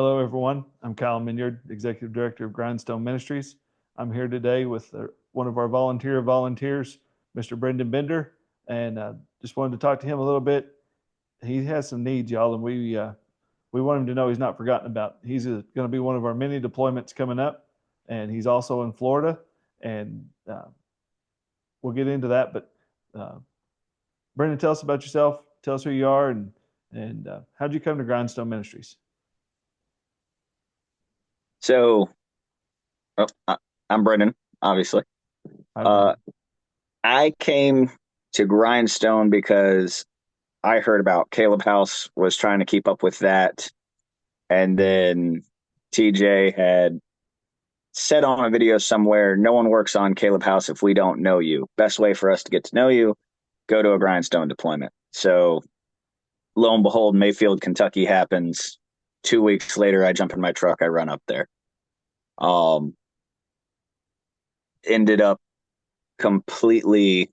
Hello, everyone. I'm Kyle Minyard, Executive Director of Grindstone Ministries. I'm here today with one of our volunteers, Mr. Brendan Bender, and just wanted to talk to him a little bit. He has some needs, y'all, and we want him to know he's not forgotten about. He's going to be one of our many deployments coming up, and he's also in Florida, and we'll get into that. But Brendan, tell us about yourself. Tell us who you are, and how'd you come to Grindstone Ministries? So, I'm Brendan, obviously. Hi, Uh, Brendan. I came to Grindstone because I heard about Caleb House, was trying to keep up with that. And then TJ had said on a video somewhere, no one works on Caleb House if we don't know you. Best way for us to get to know you, go to a Grindstone deployment. So, lo and behold, Mayfield, Kentucky happens. 2 weeks later, I jump in my truck, I run up there. Um, Ended up completely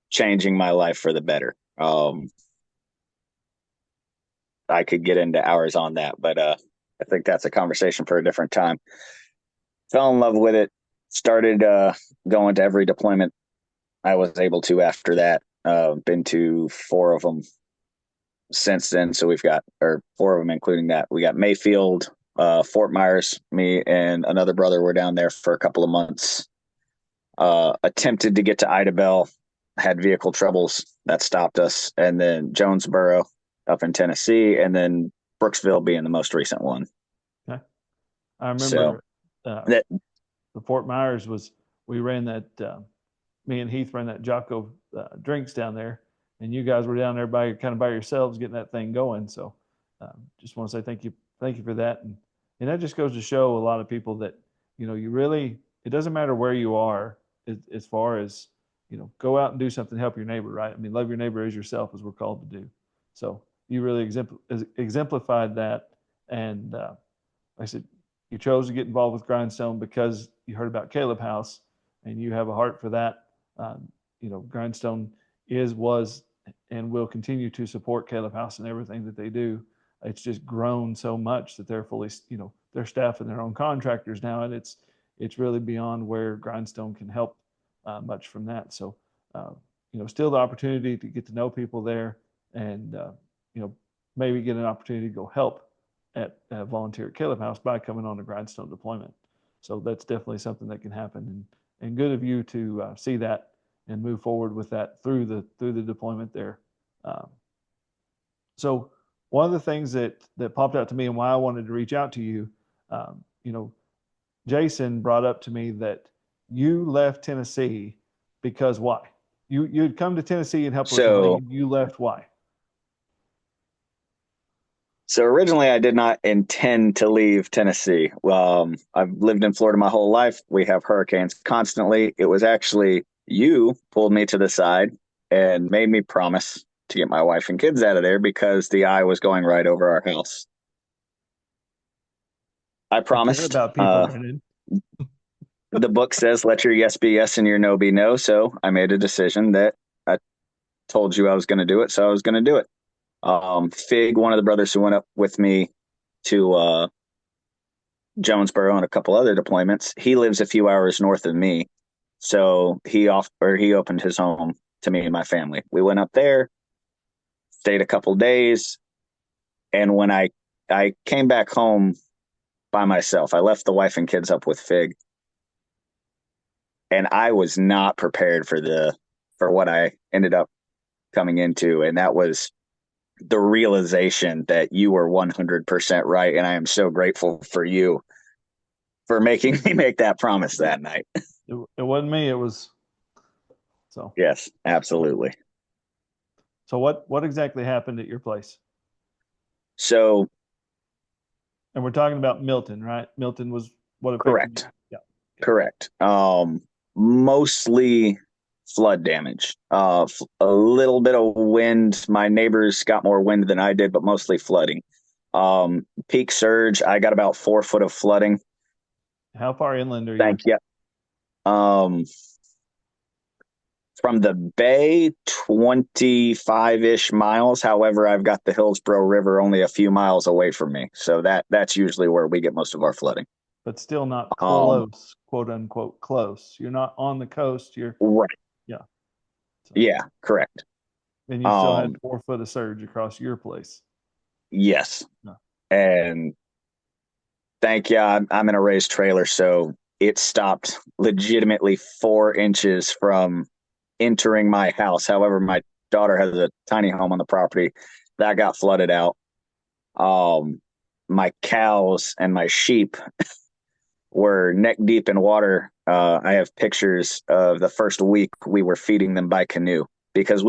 changing my life for the better. I could get into hours on that, but I think that's a conversation for a different time. Fell in love with it. Started going to every deployment I was able to after that. Been to four of them since then. So we've got, or four of them, including that. We got Mayfield, Fort Myers. Me and another brother were down there for a couple of months. Attempted to get to Idabel, had vehicle troubles that stopped us, and then Jonesboro up in Tennessee, and then Brooksville being the most recent one. Okay. I So remember that the Fort Myers was, we ran that, me and Heath ran that Jocko drinks down there, and you guys were down there by yourselves getting that thing going. So just want to say thank you for that. And that just goes to show a lot of people that, you really, it doesn't matter where you are as far as, go out and do something to help your neighbor, right? I mean, love your neighbor as yourself as we're called to do. So you really exemplified that. And like I said, you chose to get involved with Grindstone because you heard about Caleb House and you have a heart for that. Grindstone was, and will continue to support Caleb House and everything that they do. It's just grown so much that they're fully, they're staffing their own contractors now, and it's really beyond where Grindstone can help much from that. So, still the opportunity to get to know people there, and maybe get an opportunity to go help at volunteer at Caleb House by coming on a Grindstone deployment. So that's definitely something that can happen, and good of you to see that and move forward with that through the deployment there. Um, so one of the things that popped out to me and why I wanted to reach out to you, um, you know, Jason brought up to me that you left Tennessee because why? You'd come to Tennessee and help with the so lead. You left why? so originally I did not intend to leave Tennessee. I've lived in Florida my whole life. We have hurricanes constantly. It was actually you pulled me to the side and made me promise to get my wife and kids out of there because the eye was going right over our house. I I care promised. about people, Brendan. The book says, let your yes be yes and your no be no. So I made a decision that I told you I was going to do it. So I was going to do it. Fig, one of the brothers who went up with me to Jonesboro and a couple other deployments, he lives a few hours north of me. So he opened his home to me and my family. We went up there, stayed a couple days, and when I came back home by myself, I left the wife and kids up with Fig, and I was not prepared for what I ended up coming into, and that was the realization that you were 100% right, and I am so grateful for you for making me make that promise that night. It wasn't me. It was so. Yes, absolutely. So what exactly happened at your place? So, And we're talking about Milton, right? Milton was what affected you. correct, Yeah. Okay. correct. Mostly flood damage. A little bit of wind. My neighbors got more wind than I did, but mostly flooding. Peak surge. I got about 4 foot of flooding. How far inland are you? Thank you. Um, from the bay, 25-ish miles. However, I've got the Hillsborough River only a few miles away from me. So that's usually where we get most of our flooding. But still not Um, close, quote unquote, close. You're not on the coast. right. Yeah. So, Yeah, correct. and you still had Um, 4 foot of surge across your place. yes. No. And thank you. I'm in a raised trailer, so it stopped legitimately 4 inches from entering my house. However, my daughter has a tiny home on the property that got flooded out. My cows and my sheep were neck deep in water. I have pictures of the first week we were feeding them by canoe because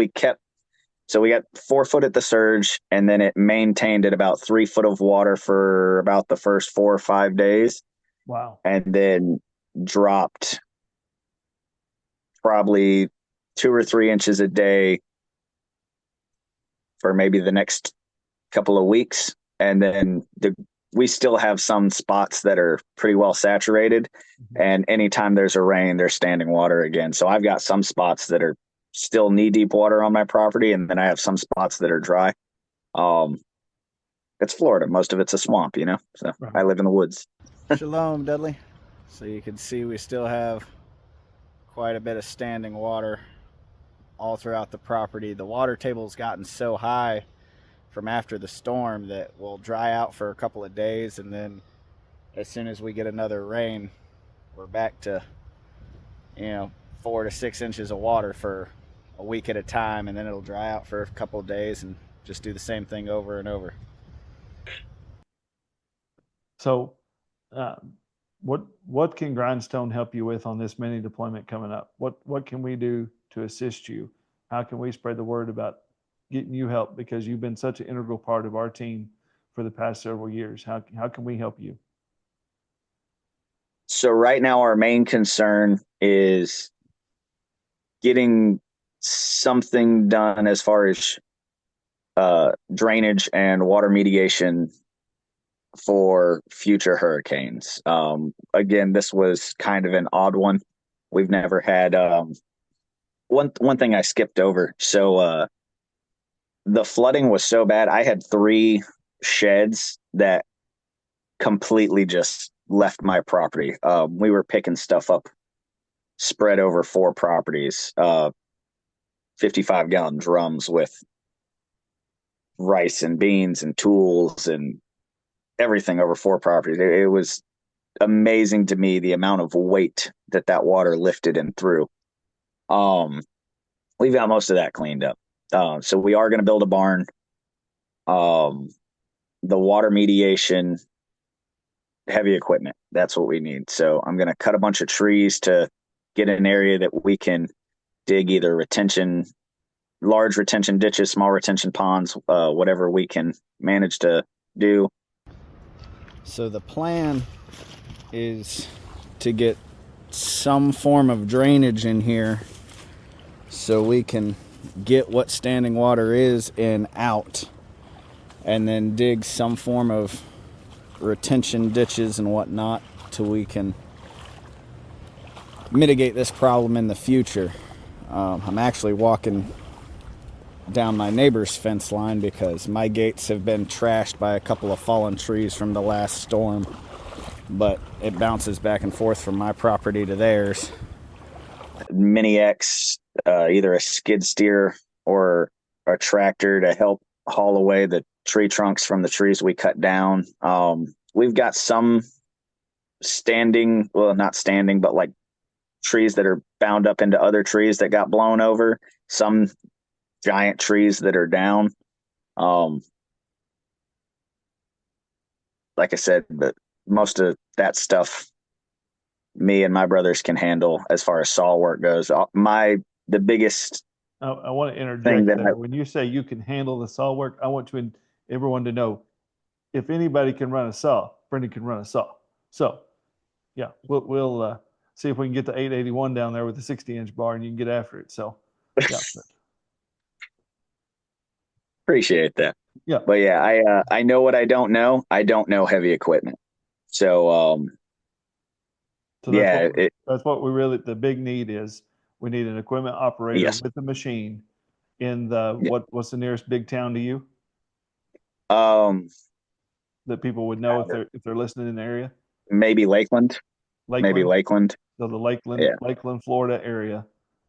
so we got 4 foot at the surge, and then it maintained at about 3 foot of water for about the first 4 or 5 days, Wow. and then dropped probably 2 or 3 inches a day for maybe the next couple of weeks. And then we still have some spots that are pretty well saturated. Mhm. And anytime there's a rain, there's standing water again. So I've got some spots that are still knee deep water on my property. And then I have some spots that are dry. Um, it's Florida. Most of it's a swamp, so Right. I live in the woods. Shalom, Dudley. So you can see we still have quite a bit of standing water all throughout the property. The water table's gotten so high from after the storm that we'll dry out for a couple of days, and then as soon as we get another rain, we're back to 4 to 6 inches of water for a week at a time, and then it'll dry out for a couple of days and just do the same thing over and over. So, uh, what can Grindstone help you with on this mini deployment coming up? What can we do to assist you? How can we spread the word about getting you help, because you've been such an integral part of our team for the past several years? How can we help you? So right now, our main concern is getting something done as far as drainage and water mediation for future hurricanes. Again, this was kind of an odd one. We've never had one thing I skipped over. So the flooding was so bad. I had 3 sheds that completely just left my property. We were picking stuff up spread over 4 properties, 55-gallon drums with rice and beans and tools and everything over 4 properties. It was amazing to me the amount of weight that water lifted and threw. We've got most of that cleaned up. So we are going to build a barn. The water mediation, heavy equipment, that's what we need. So I'm going to cut a bunch of trees to get an area that we can dig either large retention ditches, small retention ponds, whatever we can manage to do. So the plan is to get some form of drainage in here so we can get what standing water is in out, and then dig some form of retention ditches and whatnot till we can mitigate this problem in the future. I'm actually walking down my neighbor's fence line because my gates have been trashed by a couple of fallen trees from the last storm, but it bounces back and forth from my property to theirs. Mini X, either a skid steer or a tractor to help haul away the tree trunks from the trees we cut down. We've got some not standing, but like trees that are bound up into other trees that got blown over, some giant trees that are down. Like I said, but most of that stuff me and my brothers can handle as far as saw work goes. The biggest I want to thing interject that there. When you say you can handle the saw work, I want everyone to know, if anybody can run a saw, Brendan can run a saw. So, yeah, we'll see if we can get the 881 down there with the 60-inch bar, and you can get after it. So, yeah, appreciate that. yeah. But yeah, I know what I don't know. I don't know heavy equipment. So So yeah, that's what we really, the big need is We need an equipment operator Yes. with a machine in the, Yeah. what's the nearest big town to you Um, that people would know if they're listening in the area? maybe Lakeland. Maybe Lakeland. Lakeland. So the Yeah. Lakeland, Florida area.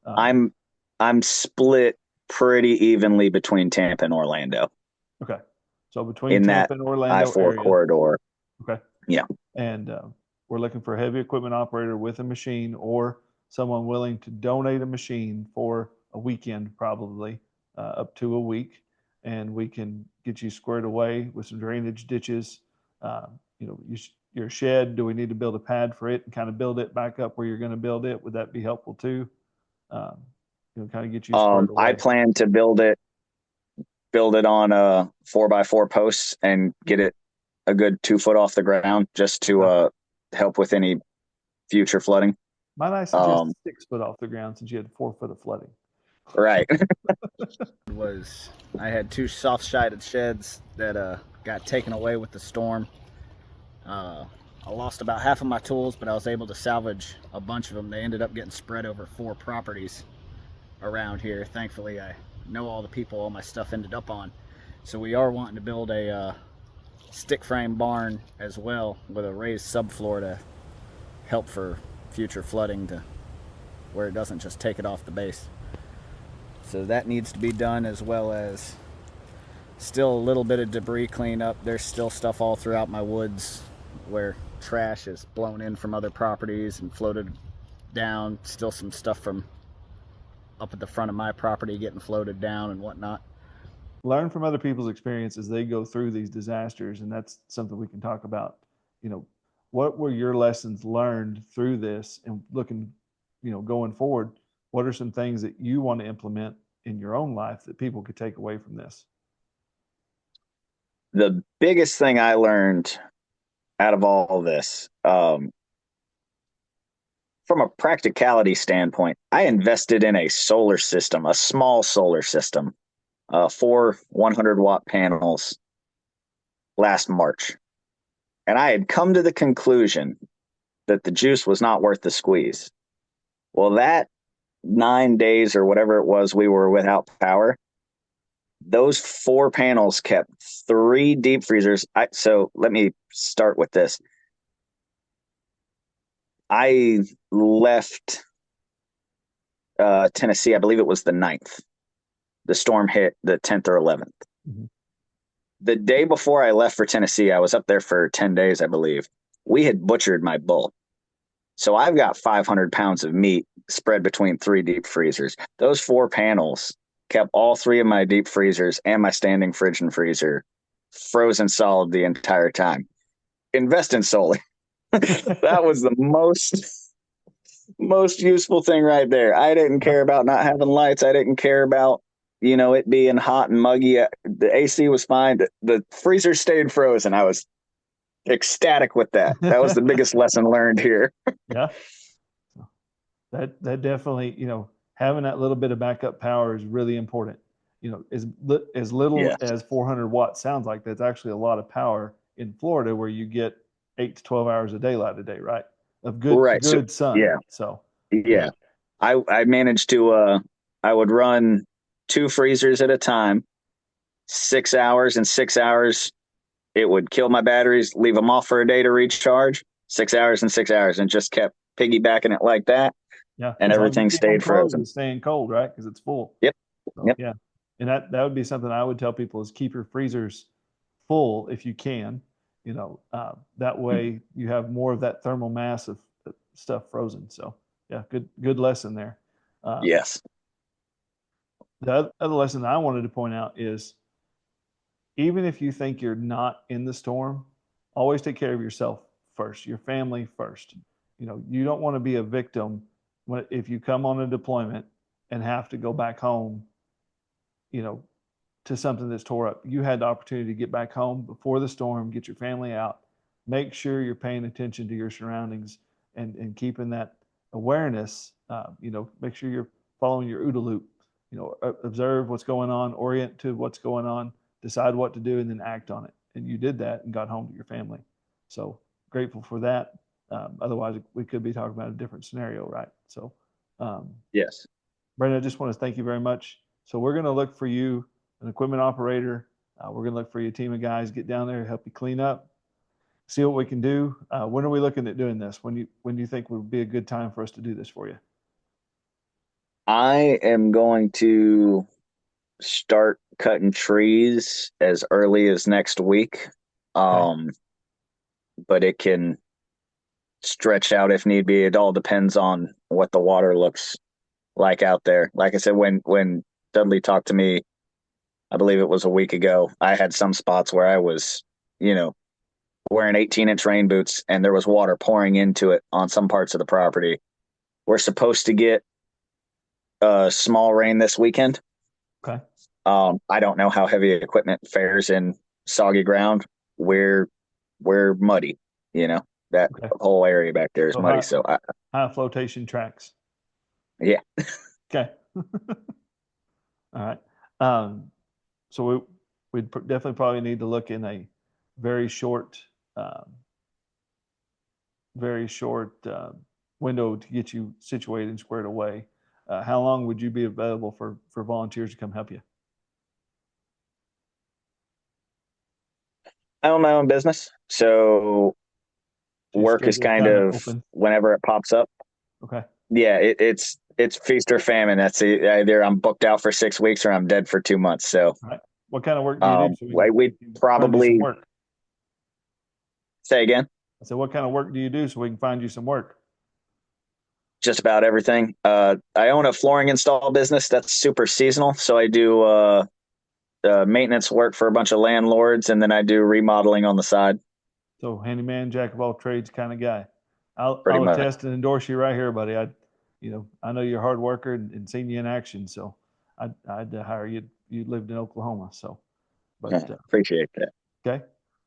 I'm split pretty evenly between Tampa and Orlando Okay. So between in that Tampa and Orlando I-4 area. corridor. Okay. Yeah. And we're looking for a heavy equipment operator with a machine or someone willing to donate a machine for a weekend, probably up to a week. And we can get you squared away with some drainage ditches. Your shed, do we need to build a pad for it and kind of build it back up where you're going to build it? Would that be helpful too? Kind of get you squared away. I plan to build it on a 4x4 posts and get it a good 2 foot off the ground just to help with any future flooding. Might I suggest 6 foot off the ground since you had 4 foot of flooding? Right. I had 2 soft-sided sheds that got taken away with the storm. I lost about half of my tools, but I was able to salvage a bunch of them. They ended up getting spread over 4 properties around here. Thankfully, I know all the people all my stuff ended up on. So we are wanting to build a stick frame barn as well with a raised subfloor to help for future flooding, to where it doesn't just take it off the base. So that needs to be done, as well as still a little bit of debris cleanup. There's still stuff all throughout my woods where trash is blown in from other properties and floated down. Still some stuff from up at the front of my property getting floated down and whatnot. Learn from other people's experience as they go through these disasters, and that's something we can talk about. What were your lessons learned through this, and looking, going forward, what are some things that you want to implement in your own life that people could take away from this? The biggest thing I learned out of all of this, from a practicality standpoint, I invested in a solar system, a small solar system, 4 100-watt panels last March. And I had come to the conclusion that the juice was not worth the squeeze. Well, that 9 days or whatever it was we were without power, those 4 panels kept 3 deep freezers. So let me start with this. I left Tennessee, I believe it was the 9th. The storm hit the 10th or 11th. Mm-hmm. The day before I left for Tennessee, I was up there for 10 days, I believe. We had butchered my bull. So I've got 500 pounds of meat spread between 3 deep freezers. Those 4 panels kept all 3 of my deep freezers and my standing fridge and freezer frozen solid the entire time. Invest in solar. That was the most useful thing right there. I didn't care about not having lights. I didn't care about, it being hot and muggy. The AC was fine. The freezer stayed frozen. I was ecstatic with that. That was the biggest lesson learned here. Yeah. That definitely, having that little bit of backup power is really important. As little as 400 watts sounds like, that's actually a lot of power in Florida, where you get 8 to 12 hours of daylight a day, right? Of good sun. Yeah. So yeah. I managed to I would run 2 freezers at a time, 6 hours, and 6 hours it would kill my batteries, leave them off for a day to recharge, 6 hours and 6 hours, and just kept piggybacking it like that. Yeah. And everything stayed frozen. It's staying cold, right? Because it's full. Yep. So, yeah. And that would be something I would tell people, is keep your freezers full if you can. That way you have more of that thermal mass of stuff frozen. So yeah, good lesson there. Yes. The other lesson I wanted to point out is, even if you think you're not in the storm, always take care of yourself first, your family first. You don't want to be a victim if you come on a deployment and have to go back home, to something that's tore up. You had the opportunity to get back home before the storm, get your family out, make sure you're paying attention to your surroundings and keeping that awareness. Make sure you're following your OODA loop. Observe what's going on, orient to what's going on, decide what to do, and then act on it. And you did that and got home to your family. So grateful for that. Otherwise, we could be talking about a different scenario, right? So Yes. Brandon, I just want to thank you very much. So we're going to look for you, an equipment operator. We're going to look for you a team of guys, get down there, help you clean up, see what we can do. When are we looking at doing this? When do you think would be a good time for us to do this for you? I am going to start cutting trees as early as next week. But it can stretch out if need be. It all depends on what the water looks like out there. Like I said, when Dudley talked to me, I believe it was a week ago, I had some spots where I was, wearing 18-inch rain boots and there was water pouring into it on some parts of the property. We're supposed to get small rain this weekend. Okay. I don't know how heavy equipment fares in soggy ground. We're muddy, that Okay. whole area back there is muddy. So high flotation tracks. Yeah. Okay. All right. So we'd definitely probably need to look in a very short window to get you situated and squared away. How long would you be available for volunteers to come help you? I own my own business, so Your work is schedule's kind of open. whenever it pops up. Okay. Yeah, it's feast or famine. That's it. Either I'm booked out for 6 weeks or I'm dead for 2 months. So, All right. What kind of work do you do? So we find you some probably work. say again. I said, what kind of work do you do so we can find you some work? Just about everything. I own a flooring install business that's super seasonal. So I do maintenance work for a bunch of landlords, and then I do remodeling on the side. So handyman, jack of all trades kind of guy. I'll Pretty much. attest and endorse you right here, buddy. I know you're a hard worker and seen you in action, so I'd hire you. You lived in Oklahoma, so. But appreciate that. Okay,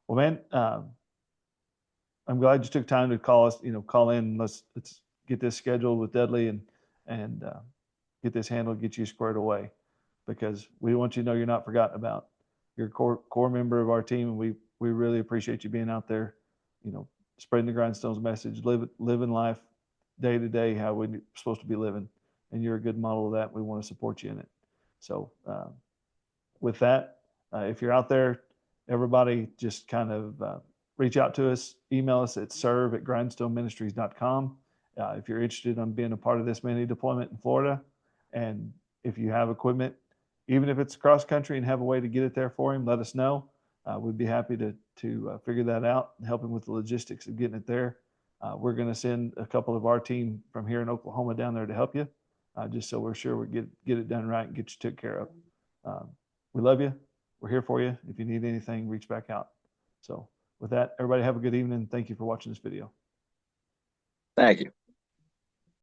well, man, I'm glad you took time to call us. Call in. Let's get this scheduled with Dudley and get this handled, get you squared away, because we want you to know you're not forgotten about. You're a core member of our team, and we really appreciate you being out there, spreading the Grindstones message, living life day to day how we're supposed to be living, and you're a good model of that. We want to support you in it. So with that, if you're out there, everybody just kind of reach out to us, email us at serve@grindstoneministries.com. If you're interested in being a part of this mini deployment in Florida, and if you have equipment, even if it's cross country and have a way to get it there for him, let us know. We'd be happy to figure that out and help him with the logistics of getting it there. We're going to send a couple of our team from here in Oklahoma down there to help you, just so we're sure we get it done right and get you took care of. We love you. We're here for you. If you need anything, reach back out. So with that, everybody have a good evening. Thank you for watching this video. Thank you.